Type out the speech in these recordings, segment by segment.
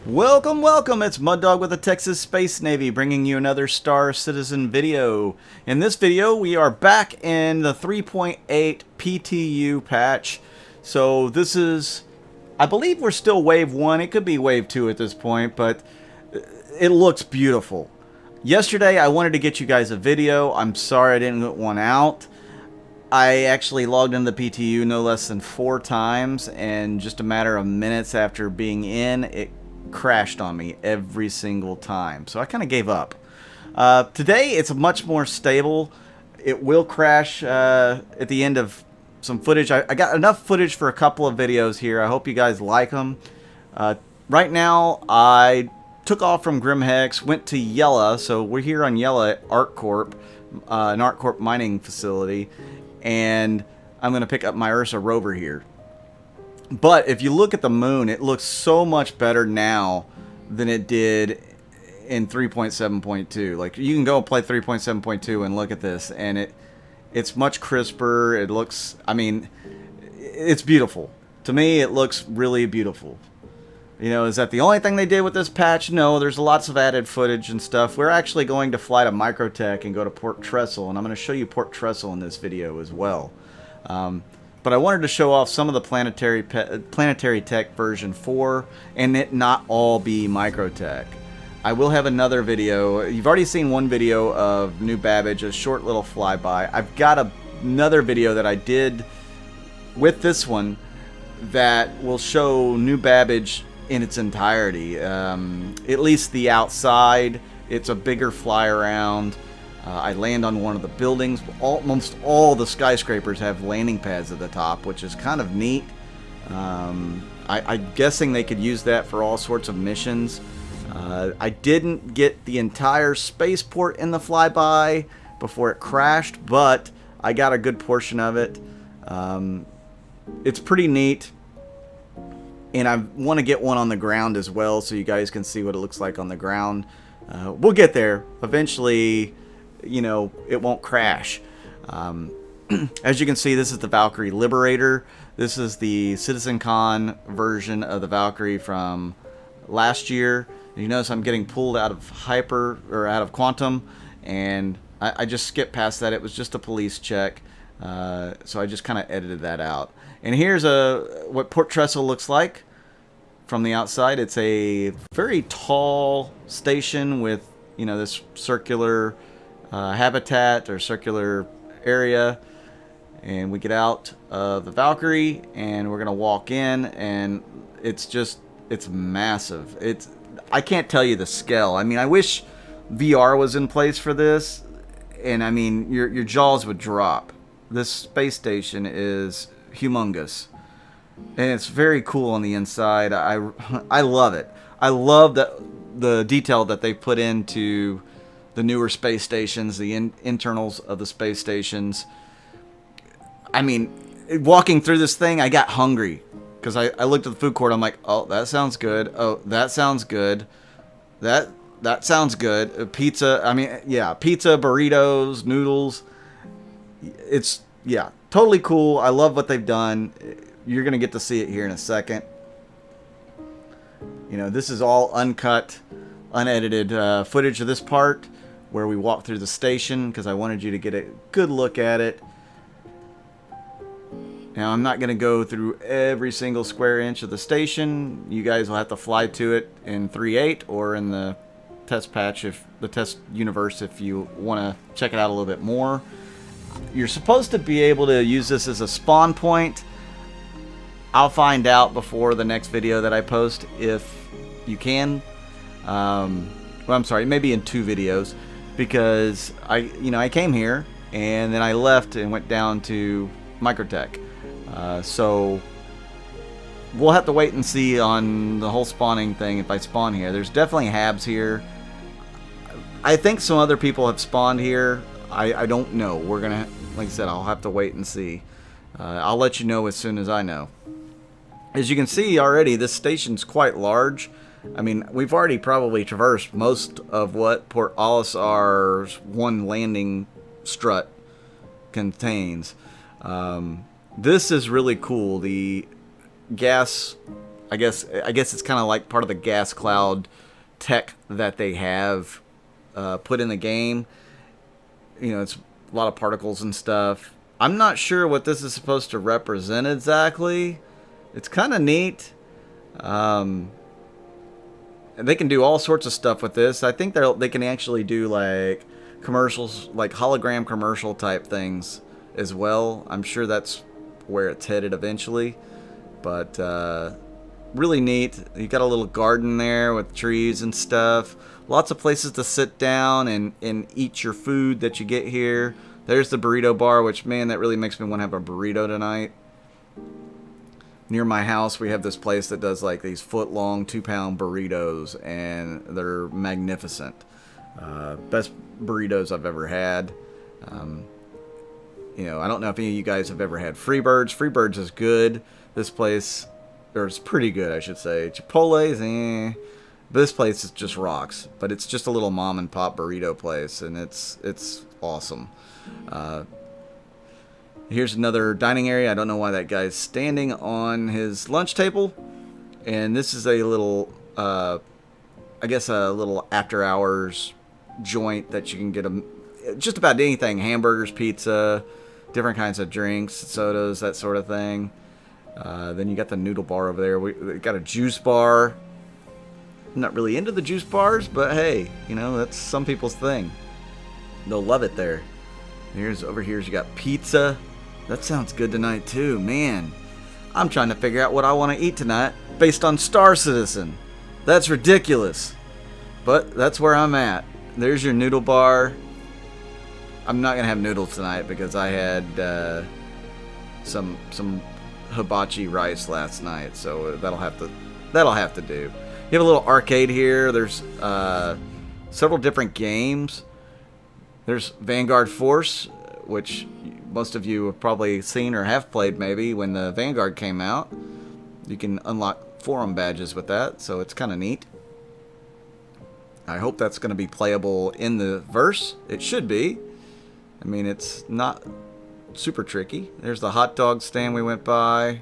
Welcome, welcome! It's Mud Dog with the Texas Space Navy bringing you another Star Citizen video. In this video, we are back in the 3.8 PTU patch. So this is, I believe we're still Wave 1. It could be Wave 2 at this point, but it looks beautiful. Yesterday, I wanted to get you guys a video. I'm sorry I didn't get one out. I actually logged into the PTU no less than 4 times, and just a matter of minutes after being in, it crashed on me every single time. So I kind of gave up. Today, it's much more stable. It will crash at the end of some footage. I got enough footage for a couple of videos here. I hope you guys like them. Right now, I took off from Grimhex, went to Yella. So we're here on Yella at ArcCorp, an ArcCorp mining facility. And I'm going to pick up my Ursa rover here. But if you look at the moon, it looks so much better now than it did in 3.7.2. Like, you can go and play 3.7.2 and look at this, and it's much crisper. It looks, I mean, it's beautiful. To me, it looks really beautiful. You know, is that the only thing they did with this patch? No, there's lots of added footage and stuff. We're actually going to fly to Microtech and go to Port Tressler, and I'm going to show you Port Tressler in this video as well. But I wanted to show off some of the Planetary Tech version 4, and it not all be Microtech. I will have another video. You've already seen one video of New Babbage, a short little flyby. I've got another video that I did with this one that will show New Babbage in its entirety. At least the outside. It's a bigger fly around. I land on one of the buildings. Almost all the skyscrapers have landing pads at the top, which is kind of neat. I'm guessing they could use that for all sorts of missions. I didn't get the entire spaceport in the flyby before it crashed, but I got a good portion of it. It's pretty neat. And I want to get one on the ground as well, so you guys can see what it looks like on the ground. We'll get there. Eventually, you know, it won't crash. As you can see, this is the Valkyrie Liberator. This is the CitizenCon version of the Valkyrie from last year. And you notice I'm getting pulled out of out of Quantum, and I just skipped past that. It was just a police check. So I just kind of edited that out. And here's what Port Tressler looks like from the outside. It's a very tall station with, you know, this circular habitat or circular area. And we get out of the Valkyrie and we're gonna walk in, and it's massive. I can't tell you the scale. I mean, I wish VR was in place for this, and I mean, your jaws would drop. This space station is humongous, and it's very cool on the inside. I love it. I love the detail that they put into the newer space stations, the internals of the space stations. I mean, walking through this thing, I got hungry because I looked at the food court. I'm like, oh, that sounds good. Oh, that sounds good. That sounds good. Pizza. I mean, yeah, pizza, burritos, noodles. It's, yeah, totally cool. I love what they've done. You're going to get to see it here in a second. You know, this is all uncut, unedited footage of this part where we walk through the station because I wanted you to get a good look at it. Now, I'm not going to go through every single square inch of the station. You guys will have to fly to it in 3.8 or in the test patch, the test universe, if you want to check it out a little bit more. You're supposed to be able to use this as a spawn point. I'll find out before the next video that I post if you can. Well, I'm sorry, maybe in 2 videos, because I came here and then I left and went down to Microtech. So we'll have to wait and see on the whole spawning thing if I spawn here. There's definitely habs here. I think some other people have spawned here. I don't know. We're gonna, like I said, I'll have to wait and see. I'll let you know as soon as I know. As you can see already, this station's quite large. I mean, we've already probably traversed most of what Port Olisar's one landing strut contains. This is really cool. The gas I guess it's kind of like part of the gas cloud tech that they have put in the game. You know, it's a lot of particles and stuff. I'm not sure what this is supposed to represent exactly. It's kind of neat. And they can do all sorts of stuff with this. I think they can actually do like commercials, like hologram commercial type things as well. I'm sure that's where it's headed eventually. But really neat. You got a little garden there with trees and stuff. Lots of places to sit down and eat your food that you get here. There's the burrito bar, which, man, that really makes me want to have a burrito tonight. Near my house, we have this place that does like these foot-long, 2-pound burritos, and they're magnificent. Best burritos I've ever had. You know, I don't know if any of you guys have ever had Freebirds. Freebirds is good. This place, or it's pretty good, I should say. Chipotle's, this place is just rocks. But it's just a little mom and pop burrito place, and it's awesome. Here's another dining area. I don't know why that guy's standing on his lunch table. And this is a little, I guess a little after hours joint that you can get just about anything. Hamburgers, pizza, different kinds of drinks, sodas, that sort of thing. Then you got the noodle bar over there. We got a juice bar. I'm not really into the juice bars, but hey, you know, that's some people's thing. They'll love it there. Over here you got pizza. That sounds good tonight too, man. I'm trying to figure out what I want to eat tonight based on Star Citizen. That's ridiculous. But that's where I'm at. There's your noodle bar. I'm not gonna have noodles tonight because I had some hibachi rice last night, so that'll have to do. You have a little arcade here. There's several different games. There's Vanguard Force, which most of you have probably seen or have played maybe when the Vanguard came out. You can unlock forum badges with that, so it's kind of neat. I hope that's going to be playable in the verse. It should be. I mean, it's not super tricky. There's the hot dog stand we went by.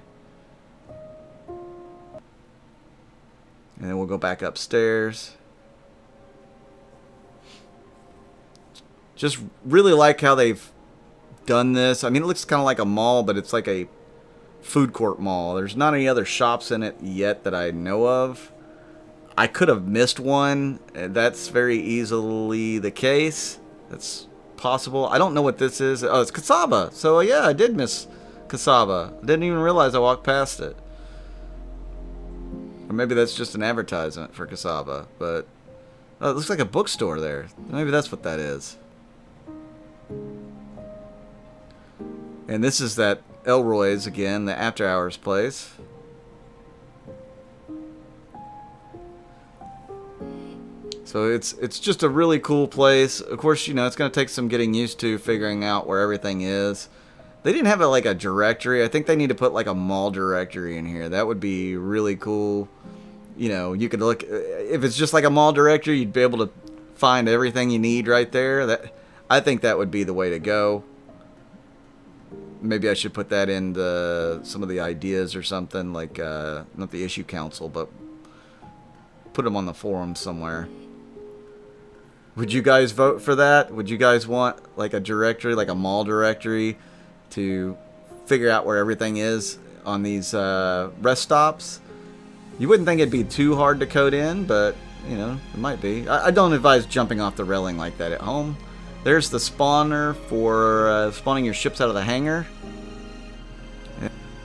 And then we'll go back upstairs. Just really like how they've done this. I mean, it looks kind of like a mall, but it's like a food court mall. There's not any other shops in it yet that I know of. I could have missed one. That's very easily the case. That's possible. I don't know what this is. Oh, it's Cassava. So, yeah, I did miss Cassava. I didn't even realize I walked past it. Or maybe that's just an advertisement for Cassava. But oh, it looks like a bookstore there. Maybe that's what that is. And this is that Elroy's again, the after hours place. So it's just a really cool place. Of course, you know, it's going to take some getting used to figuring out where everything is. They didn't have like a directory. I think they need to put like a mall directory in here. That would be really cool. You know, you could look, if it's just like a mall directory, you'd be able to find everything you need right there. I think that would be the way to go. Maybe I should put that in some of the ideas or something, like not the issue council, but put them on the forum somewhere. Would you guys vote for that? Would you guys want like a directory, like a mall directory, to figure out where everything is on these rest stops? You wouldn't think it'd be too hard to code in, but you know, it might be. I don't advise jumping off the railing like that at home. There's the spawner for spawning your ships out of the hangar.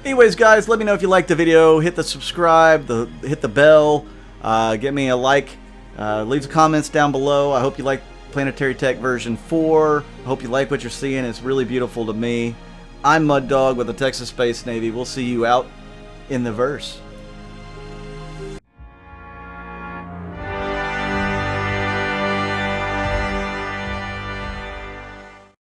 Anyways, guys, let me know if you liked the video. Hit the subscribe, hit the bell, give me a like, leave the comments down below. I hope you like Planetary Tech version 4. I hope you like what you're seeing. It's really beautiful to me. I'm Mud Dog with the Texas Space Navy. We'll see you out in the verse.